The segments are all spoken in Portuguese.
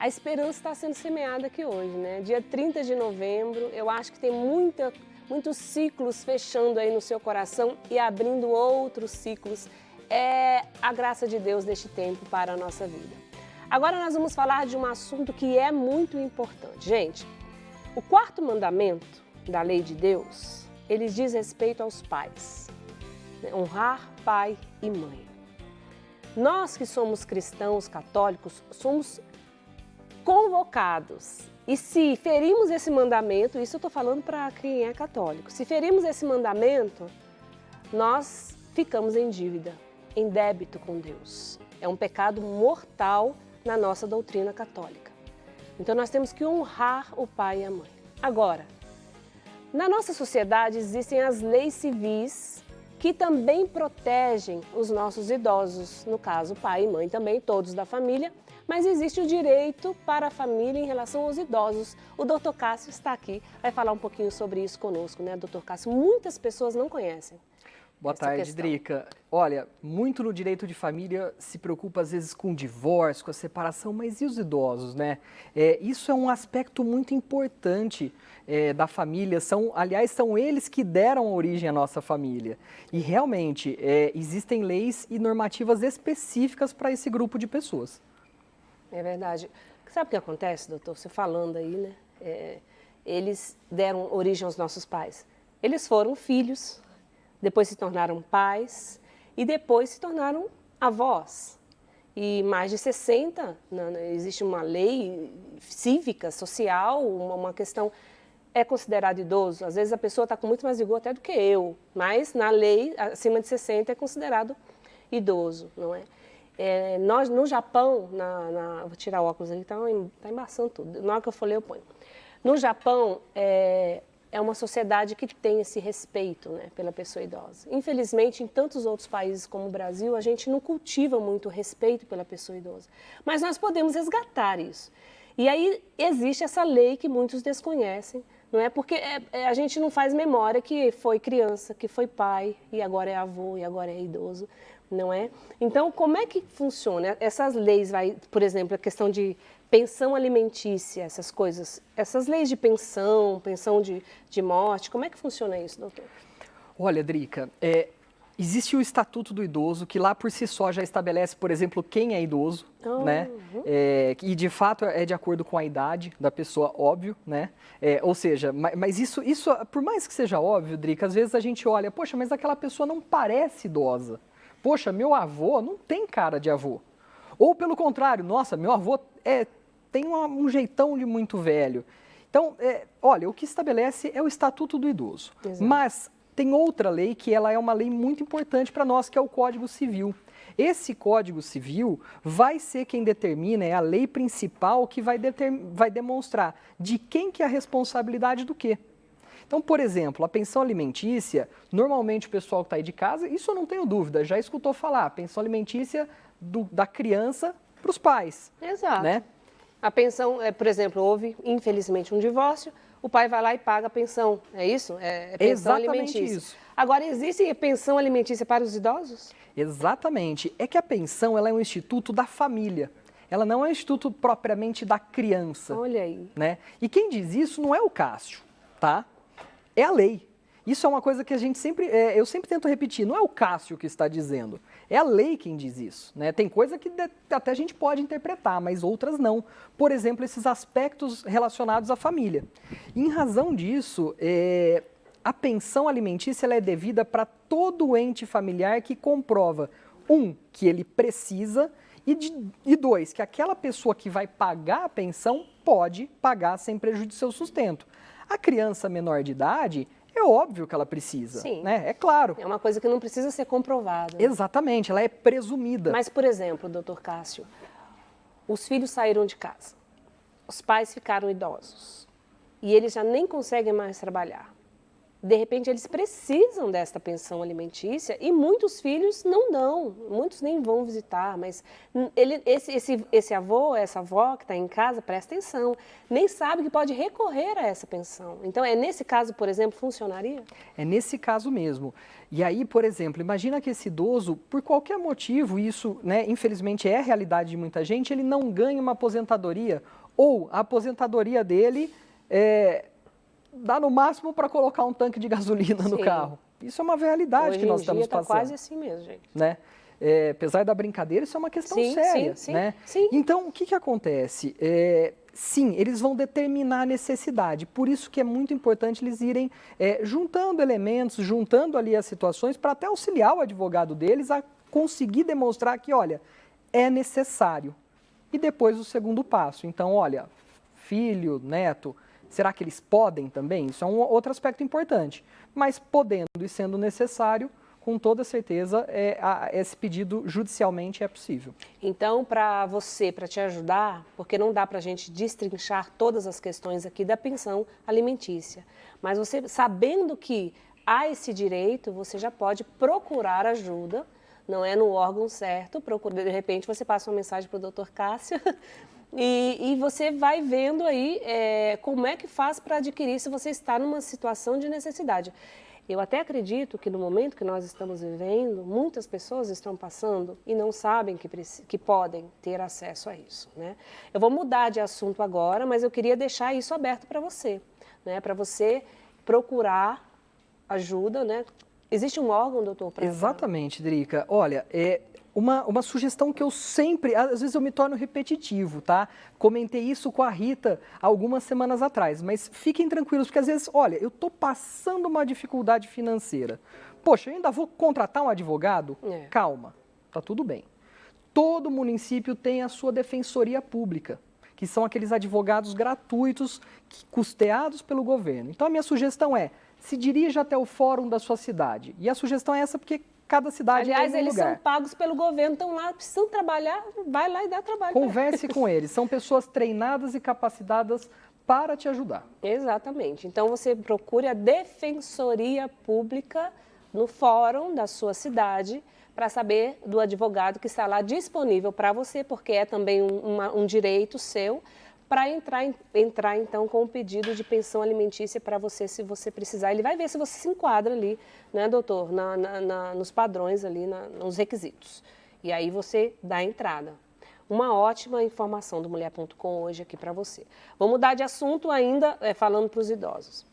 A esperança está sendo semeada aqui hoje, né? Dia 30 de novembro, eu acho que tem muitos ciclos fechando aí no seu coração e abrindo outros ciclos. É a graça de Deus deste tempo para a nossa vida. Agora nós vamos falar de um assunto que é muito importante. Gente, o quarto mandamento da lei de Deus, ele diz respeito aos pais. Né? Honrar pai e mãe. Nós que somos cristãos católicos, somos convocados. E se ferimos esse mandamento, isso eu estou falando para quem é católico, se ferimos esse mandamento, nós ficamos em dívida, em débito com Deus. É um pecado mortal na nossa doutrina católica. Então nós temos que honrar o pai e a mãe. Agora, na nossa sociedade existem as leis civis que também protegem os nossos idosos, no caso pai e mãe também, todos da família, mas existe o direito para a família em relação aos idosos. O Dr. Cássio está aqui, vai falar um pouquinho sobre isso conosco, né, Dr. Cássio? Muitas pessoas não conhecem. Boa tarde, Drica. Olha, muito no direito de família se preocupa às vezes com o divórcio, com a separação, mas e os idosos, né? Isso é um aspecto muito importante da família, aliás, são eles que deram origem à nossa família. E realmente existem leis e normativas específicas para esse grupo de pessoas. É verdade. Sabe o que acontece, doutor? Você falando aí, né? Eles deram origem aos nossos pais. Eles foram filhos, depois se tornaram pais e depois se tornaram avós. E mais de 60, existe uma lei cívica, social, uma questão, é considerado idoso. Às vezes a pessoa está com muito mais vigor até do que eu, mas na lei, acima de 60 é considerado idoso, não é? Nós, no Japão, vou tirar o óculos ali, está embaçando tudo. Na hora que eu for ler, eu ponho. No Japão, é uma sociedade que tem esse respeito, né, pela pessoa idosa. Infelizmente, em tantos outros países como o Brasil, a gente não cultiva muito o respeito pela pessoa idosa. Mas nós podemos resgatar isso. E aí existe essa lei que muitos desconhecem, não é? Porque a gente não faz memória que foi criança, que foi pai, e agora é avô, e agora é idoso, não é? Então, como é que funciona? Essas leis, por exemplo, a questão de pensão alimentícia, essas coisas, essas leis de pensão de morte, como é que funciona isso, doutor? Olha, Drica, existe o Estatuto do Idoso, que lá por si só já estabelece, por exemplo, quem é idoso, né? E de fato é de acordo com a idade da pessoa, óbvio, né? Ou seja, mas isso, por mais que seja óbvio, Drica, às vezes a gente olha, poxa, mas aquela pessoa não parece idosa. Poxa, meu avô não tem cara de avô. Ou pelo contrário, nossa, meu avô tem um jeitão de muito velho. Então, olha, o que estabelece é o Estatuto do Idoso. Exato. Mas tem outra lei que ela é uma lei muito importante para nós, que é o Código Civil. Esse Código Civil vai ser quem determina, é a lei principal que vai demonstrar de quem que é a responsabilidade do quê. Então, por exemplo, a pensão alimentícia, normalmente o pessoal que está aí de casa, isso eu não tenho dúvida, já escutou falar, pensão alimentícia da criança para os pais. Exato. Né? A pensão, por exemplo, houve, infelizmente, um divórcio, o pai vai lá e paga a pensão, é isso? É pensão alimentícia. Isso. Agora, existe pensão alimentícia para os idosos? Exatamente. É que a pensão ela é um instituto da família. Ela não é um instituto propriamente da criança. Olha aí. Né? E quem diz isso não é o Cássio, tá? É a lei. Isso é uma coisa que eu sempre tento repetir, não é o Cássio que está dizendo, é a lei quem diz isso, né? Tem coisa que até a gente pode interpretar, mas outras não. Por exemplo, esses aspectos relacionados à família. E em razão disso, a pensão alimentícia ela é devida para todo ente familiar que comprova, que ele precisa, e dois, que aquela pessoa que vai pagar a pensão pode pagar sem prejuízo do seu sustento. A criança menor de idade, é óbvio que ela precisa, sim, né? É claro. É uma coisa que não precisa ser comprovada. Né? Exatamente, ela é presumida. Mas, por exemplo, doutor Cássio, os filhos saíram de casa, os pais ficaram idosos e eles já nem conseguem mais trabalhar. De repente, eles precisam desta pensão alimentícia e muitos filhos não dão, muitos nem vão visitar, mas esse avô, essa avó que está em casa, presta atenção, nem sabe que pode recorrer a essa pensão. Então, nesse caso, por exemplo, funcionaria? É nesse caso mesmo. E aí, por exemplo, imagina que esse idoso, por qualquer motivo, isso, né, infelizmente é a realidade de muita gente, ele não ganha uma aposentadoria ou a aposentadoria dele dá no máximo para colocar um tanque de gasolina no carro. Isso é uma realidade que nós estamos passando. Quase assim mesmo, gente. Né? Apesar da brincadeira, isso é uma questão séria. Né? Então, o que acontece? Sim, eles vão determinar a necessidade. Por isso que é muito importante eles irem juntando elementos, juntando ali as situações para até auxiliar o advogado deles a conseguir demonstrar que, olha, é necessário. E depois o segundo passo. Então, olha, filho, neto, será que eles podem também? Isso é um outro aspecto importante. Mas podendo e sendo necessário, com toda certeza, esse pedido judicialmente é possível. Então, para te ajudar, porque não dá para a gente destrinchar todas as questões aqui da pensão alimentícia, mas você, sabendo que há esse direito, você já pode procurar ajuda, não é no órgão certo, de repente você passa uma mensagem para o Dr. Cássio, e você vai vendo aí como é que faz para adquirir se você está numa situação de necessidade. Eu até acredito que no momento que nós estamos vivendo, muitas pessoas estão passando e não sabem que podem ter acesso a isso, né? Eu vou mudar de assunto agora, mas eu queria deixar isso aberto para você, né? Para você procurar ajuda, né? Existe um órgão, doutor? Exatamente, Drica. Olha, uma sugestão que eu sempre, às vezes eu me torno repetitivo, tá? Comentei isso com a Rita algumas semanas atrás, mas fiquem tranquilos, porque às vezes, olha, eu estou passando uma dificuldade financeira. Poxa, eu ainda vou contratar um advogado? Calma, tá tudo bem. Todo município tem a sua defensoria pública, que são aqueles advogados gratuitos, custeados pelo governo. Então a minha sugestão se dirija até o fórum da sua cidade. E a sugestão é essa porque cada cidade tem um lugar. Aliás, eles são pagos pelo governo, estão lá, precisam trabalhar, vai lá e dá trabalho. Converse com eles, são pessoas treinadas e capacitadas para te ajudar. Exatamente. Então, você procure a Defensoria Pública no fórum da sua cidade para saber do advogado que está lá disponível para você, porque é também um direito seu, para entrar então com o pedido de pensão alimentícia para você, se você precisar. Ele vai ver se você se enquadra ali, né, doutor, nos padrões ali, nos requisitos. E aí você dá a entrada. Uma ótima informação do Mulher.com hoje aqui para você. Vamos mudar de assunto ainda, falando para os idosos.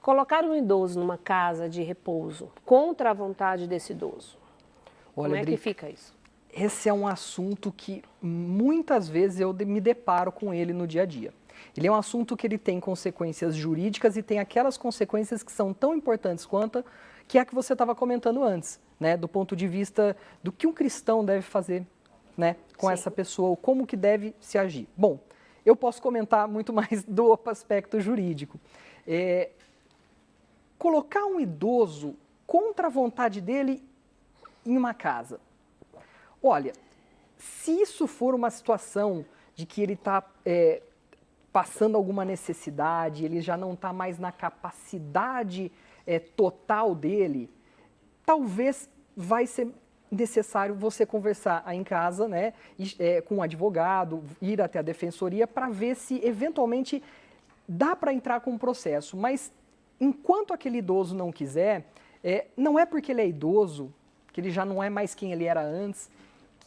Colocar um idoso numa casa de repouso contra a vontade desse idoso. Olha, como é que fica isso? Esse é um assunto que muitas vezes eu me deparo com ele no dia a dia. Ele é um assunto que ele tem consequências jurídicas e tem aquelas consequências que são tão importantes quanto que é a que você estava comentando antes, né? Do ponto de vista do que um cristão deve fazer, né, com essa pessoa, ou como que deve se agir. Bom, eu posso comentar muito mais do aspecto jurídico. Colocar um idoso contra a vontade dele em uma casa. Olha, se isso for uma situação de que ele está passando alguma necessidade, ele já não está mais na capacidade total dele, talvez vai ser necessário você conversar aí em casa, né, com um advogado, ir até a defensoria para ver se eventualmente dá para entrar com um processo. Mas enquanto aquele idoso não quiser, não é porque ele é idoso, que ele já não é mais quem ele era antes,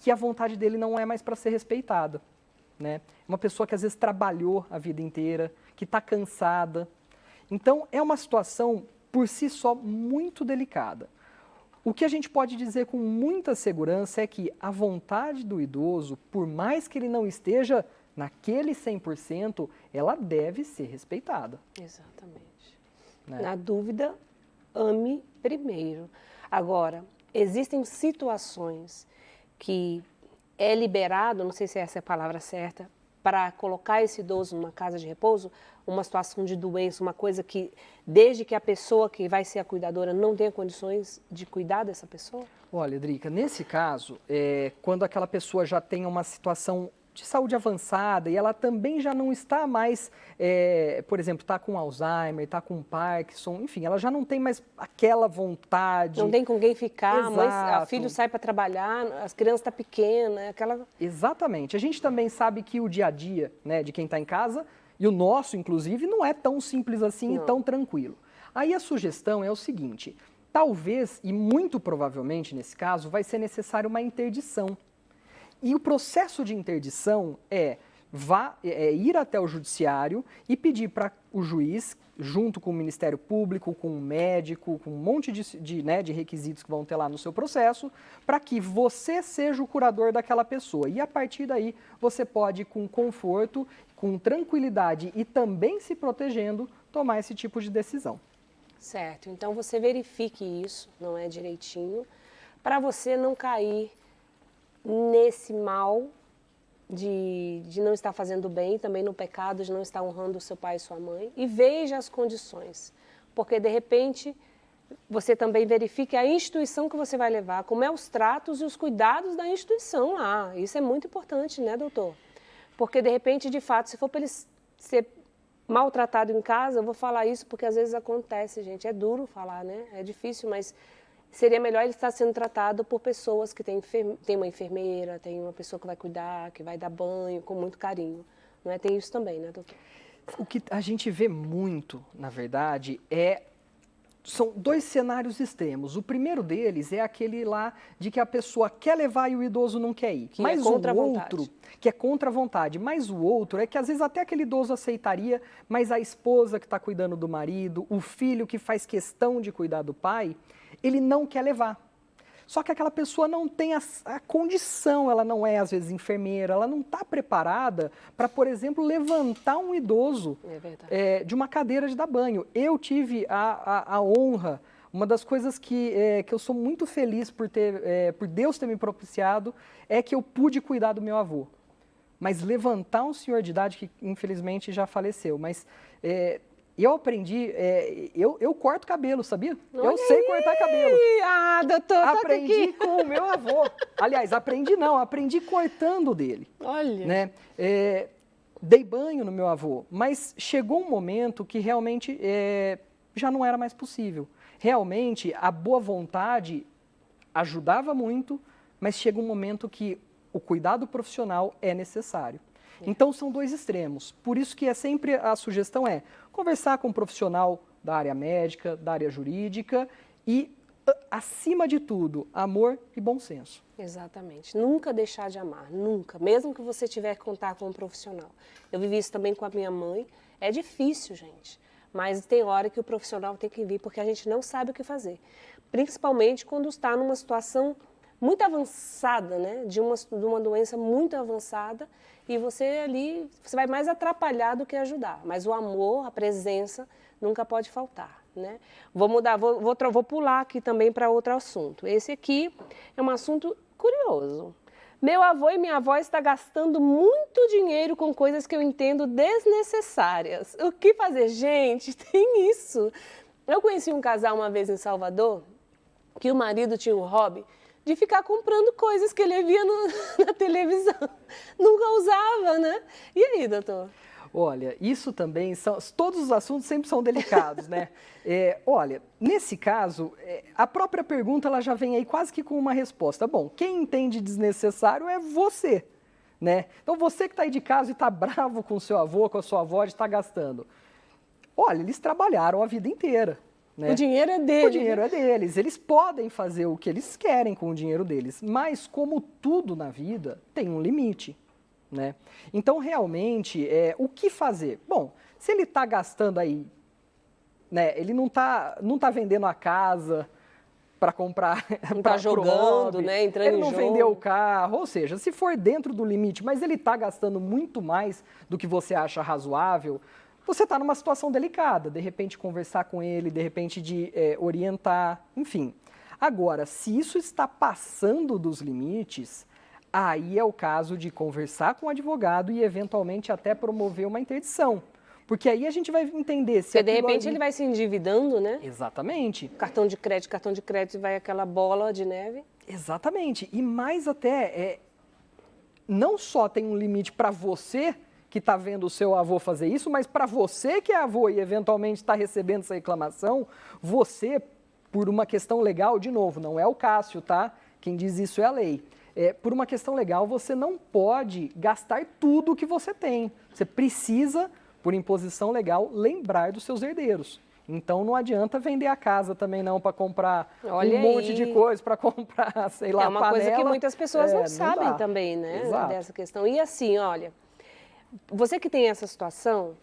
que a vontade dele não é mais para ser respeitada, né? Uma pessoa que às vezes trabalhou a vida inteira, que está cansada. Então, é uma situação por si só muito delicada. O que a gente pode dizer com muita segurança é que a vontade do idoso, por mais que ele não esteja naquele 100%, ela deve ser respeitada. Exatamente. Na dúvida, ame primeiro. Agora, existem situações que é liberado, não sei se essa é a palavra certa, para colocar esse idoso numa casa de repouso, uma situação de doença, uma coisa que, desde que a pessoa que vai ser a cuidadora não tenha condições de cuidar dessa pessoa? Olha, Drica, nesse caso, quando aquela pessoa já tem uma situação de saúde avançada e ela também já não está mais, por exemplo, está com Alzheimer, está com Parkinson, enfim, ela já não tem mais aquela vontade. Não tem com quem ficar, Exato. a filho sai para trabalhar, as crianças estão pequenas, aquela... Exatamente. A gente também sabe que o dia a dia, né, de quem está em casa, e o nosso, inclusive, não é tão simples assim Não. e tão tranquilo. Aí a sugestão é o seguinte, talvez, e muito provavelmente nesse caso, vai ser necessário uma interdição. E o processo de interdição é ir até o judiciário e pedir para o juiz, junto com o Ministério Público, com o médico, com um monte de requisitos que vão ter lá no seu processo, para que você seja o curador daquela pessoa. E a partir daí você pode, com conforto, com tranquilidade e também se protegendo, tomar esse tipo de decisão. Certo, então você verifique isso, não é direitinho, para você não cair nesse mal de não estar fazendo bem, também no pecado de não estar honrando o seu pai e sua mãe, e veja as condições, porque de repente você também verifique a instituição que você vai levar, como é os tratos e os cuidados da instituição lá, isso é muito importante, né, doutor? Porque de repente, de fato, se for para ele ser maltratado em casa, eu vou falar isso porque às vezes acontece, gente, é duro falar, né, é difícil, mas... Seria melhor ele estar sendo tratado por pessoas que têm uma enfermeira, tem uma pessoa que vai cuidar, que vai dar banho, com muito carinho. Não é? Tem isso também, né, doutor? O que a gente vê muito, na verdade, são dois cenários extremos. O primeiro deles é aquele lá de que a pessoa quer levar e o idoso não quer ir. Que é contra a vontade. Que é contra a vontade. Mas o outro é que às vezes até aquele idoso aceitaria, mas a esposa que está cuidando do marido, o filho que faz questão de cuidar do pai, ele não quer levar. Só que aquela pessoa não tem a condição, ela não é, às vezes, enfermeira, ela não está preparada para, por exemplo, levantar um idoso de uma cadeira de dar banho. Eu tive a honra, uma das coisas que eu sou muito feliz por Deus ter me propiciado, é que eu pude cuidar do meu avô. Mas levantar um senhor de idade que, infelizmente, já faleceu, mas... eu aprendi, eu corto cabelo, sabia? Olha eu sei cortar cabelo. Ah, doutor, aprendi com o meu avô. Aliás, aprendi cortando dele. Olha. Né? Dei banho no meu avô, mas chegou um momento que realmente já não era mais possível. Realmente, a boa vontade ajudava muito, mas chega um momento que o cuidado profissional é necessário. Então, são dois extremos. Por isso que sempre a sugestão é conversar com um profissional da área médica, da área jurídica e, acima de tudo, amor e bom senso. Exatamente. Nunca deixar de amar, nunca. Mesmo que você tiver que contar com um profissional. Eu vivi isso também com a minha mãe. É difícil, gente. Mas tem hora que o profissional tem que vir porque a gente não sabe o que fazer. Principalmente quando está numa situação muito avançada, né? De uma doença muito avançada, e você vai mais atrapalhar do que ajudar. Mas o amor, a presença, nunca pode faltar, né? Vou mudar, vou pular aqui também para outro assunto. Esse aqui é um assunto curioso. Meu avô e minha avó estão gastando muito dinheiro com coisas que eu entendo desnecessárias. O que fazer? Gente, tem isso. Eu conheci um casal uma vez em Salvador, que o marido tinha um hobby de ficar comprando coisas que ele via na televisão. Nunca usava, né? E aí, doutor? Olha, isso também todos os assuntos sempre são delicados, né? Olha, nesse caso, a própria pergunta ela já vem aí quase que com uma resposta. Bom, quem entende desnecessário é você, né? Então você que está aí de casa e está bravo com o seu avô, com a sua avó, de estar gastando. Olha, eles trabalharam a vida inteira. Né? O dinheiro é deles. O dinheiro é deles. Eles podem fazer o que eles querem com o dinheiro deles, mas como tudo na vida, tem um limite. Né? Então, realmente, o que fazer? Bom, se ele está gastando aí, né, ele não tá vendendo a casa para comprar... Não está jogando, né, entrando ele em não jogo. vendeu o carro, ou seja, se for dentro do limite, mas ele está gastando muito mais do que você acha razoável, você está numa situação delicada, de repente conversar com ele, de repente de orientar, enfim. Agora, se isso está passando dos limites, aí é o caso de conversar com o advogado e eventualmente até promover uma interdição. Porque aí a gente vai entender se... Porque de repente ele vai se endividando, né? Exatamente. Cartão de crédito, vai aquela bola de neve. Exatamente. E mais até, não só tem um limite para você que está vendo o seu avô fazer isso, mas para você que é avô e eventualmente está recebendo essa reclamação, você, por uma questão legal, de novo, não é o Cássio, tá? Quem diz isso é a lei. Por uma questão legal, você não pode gastar tudo que você tem. Você precisa, por imposição legal, lembrar dos seus herdeiros. Então não adianta vender a casa também não para comprar Olha um monte aí. de coisa, para comprar, sei lá, É uma panela. coisa que muitas pessoas não não sabem dá. também, né? Exato. Dessa questão. E assim, olha, você que tem essa situação,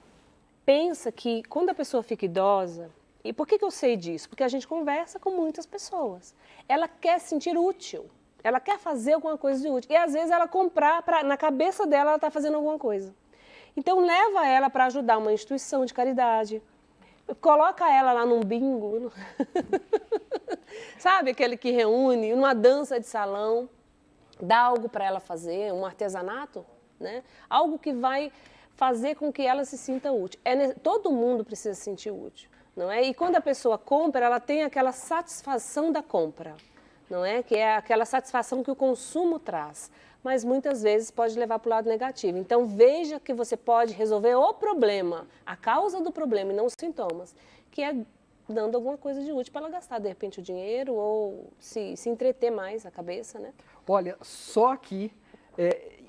pensa que quando a pessoa fica idosa, e por que eu sei disso? Porque a gente conversa com muitas pessoas. Ela quer se sentir útil, ela quer fazer alguma coisa de útil. E às vezes ela comprar, na cabeça dela, ela está fazendo alguma coisa. Então leva ela para ajudar uma instituição de caridade, coloca ela lá num bingo, sabe, aquele que reúne, numa dança de salão, dá algo para ela fazer, um artesanato, né? Algo que vai fazer com que ela se sinta útil. Todo mundo precisa se sentir útil, não é? E quando a pessoa compra, ela tem aquela satisfação da compra, não é? Que é aquela satisfação que o consumo traz, mas muitas vezes pode levar para o lado negativo. Então veja que você pode resolver o problema, a causa do problema e não os sintomas, que é dando alguma coisa de útil para ela gastar, de repente, o dinheiro ou se entreter mais a cabeça, né? Olha, só que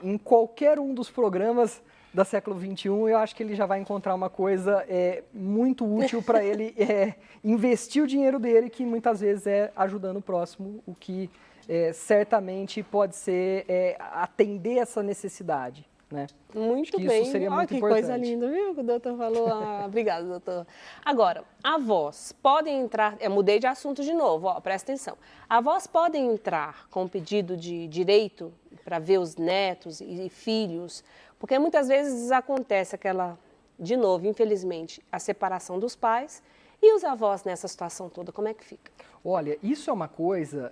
em qualquer um dos programas da século XXI, eu acho que ele já vai encontrar uma coisa muito útil para ele investir o dinheiro dele, que muitas vezes é ajudando o próximo, o que certamente pode ser atender essa necessidade, né? Muito acho que bem. Isso seria Olha muito que importante. coisa linda, viu? Que o doutor falou. Obrigada, doutor. Agora, avós podem entrar. Eu mudei de assunto de novo, ó, presta atenção. Avós podem entrar com pedido de direito para ver os netos e filhos, porque muitas vezes acontece de novo, infelizmente, a separação dos pais e os avós nessa situação toda, como é que fica? Olha, isso é uma coisa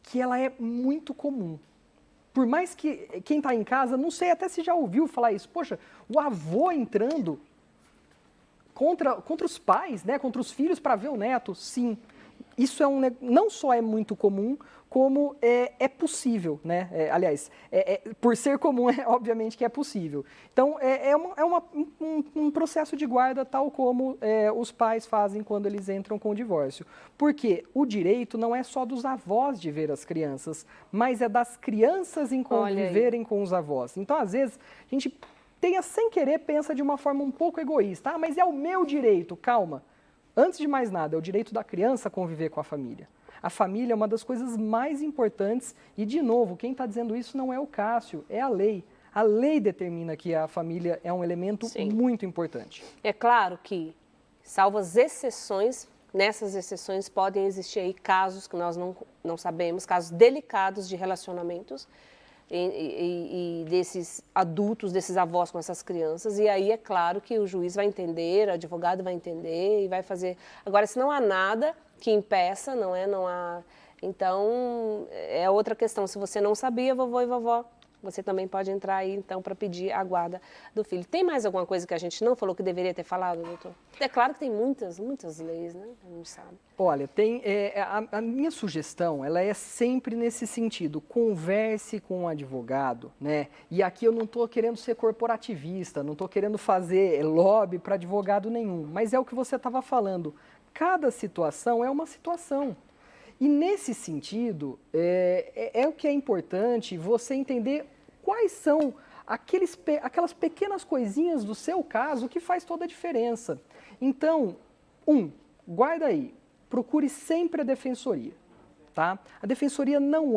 que ela é muito comum. Por mais que quem está em casa, não sei até se já ouviu falar isso, poxa, o avô entrando contra os pais, né, contra os filhos para ver o neto, sim. Isso não só é muito comum, como é possível, né? Aliás, por ser comum, obviamente que é possível. Então, um processo de guarda tal como os pais fazem quando eles entram com o divórcio. Porque o direito não é só dos avós de ver as crianças, mas é das crianças em conviverem com os avós. Então, às vezes, a gente sem querer, pensa de uma forma um pouco egoísta. Ah, mas é o meu direito. Calma. Antes de mais nada, é o direito da criança conviver com a família. A família é uma das coisas mais importantes e, de novo, quem está dizendo isso não é o Cássio, é a lei. A lei determina que a família é um elemento muito importante. É claro que, salvo as exceções, nessas exceções podem existir aí casos que nós não sabemos, casos delicados de relacionamentos e desses adultos, desses avós com essas crianças, e aí é claro que o juiz vai entender, o advogado vai entender e vai fazer. Agora, se não há nada que impeça, não há. Então, é outra questão. Se você não sabia, vovô e vovó, você também pode entrar aí, então, para pedir a guarda do filho. Tem mais alguma coisa que a gente não falou que deveria ter falado, doutor? É claro que tem muitas leis, né? A gente sabe. Olha, a minha sugestão, ela é sempre nesse sentido, converse com um advogado, né? E aqui eu não estou querendo ser corporativista, não estou querendo fazer lobby para advogado nenhum, mas é o que você estava falando. Cada situação é uma situação. E nesse sentido, o que é importante você entender quais são aquelas pequenas coisinhas do seu caso que faz toda a diferença. Então, guarda aí, procure sempre a defensoria, tá? A defensoria não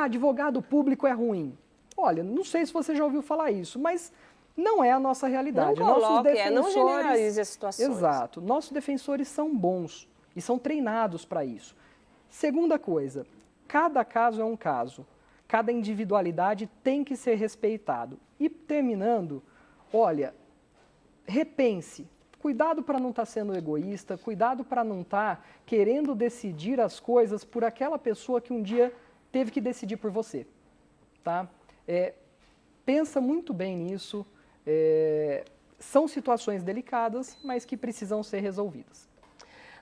advogado público é ruim. Olha, não sei se você já ouviu falar isso, mas não é a nossa realidade. Não coloque, não generalize as situações. Exato. Nossos defensores são bons e são treinados para isso. Segunda coisa, cada caso é um caso, cada individualidade tem que ser respeitado. E terminando, olha, repense, cuidado para não estar sendo egoísta, cuidado para não estar querendo decidir as coisas por aquela pessoa que um dia teve que decidir por você, tá? Pensa muito bem nisso, são situações delicadas, mas que precisam ser resolvidas.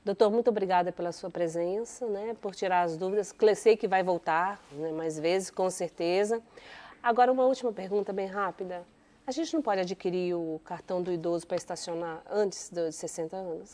Doutor, muito obrigada pela sua presença, né, por tirar as dúvidas. Sei que vai voltar, né, mais vezes, com certeza. Agora, uma última pergunta bem rápida. A gente não pode adquirir o cartão do idoso para estacionar antes dos 60 anos?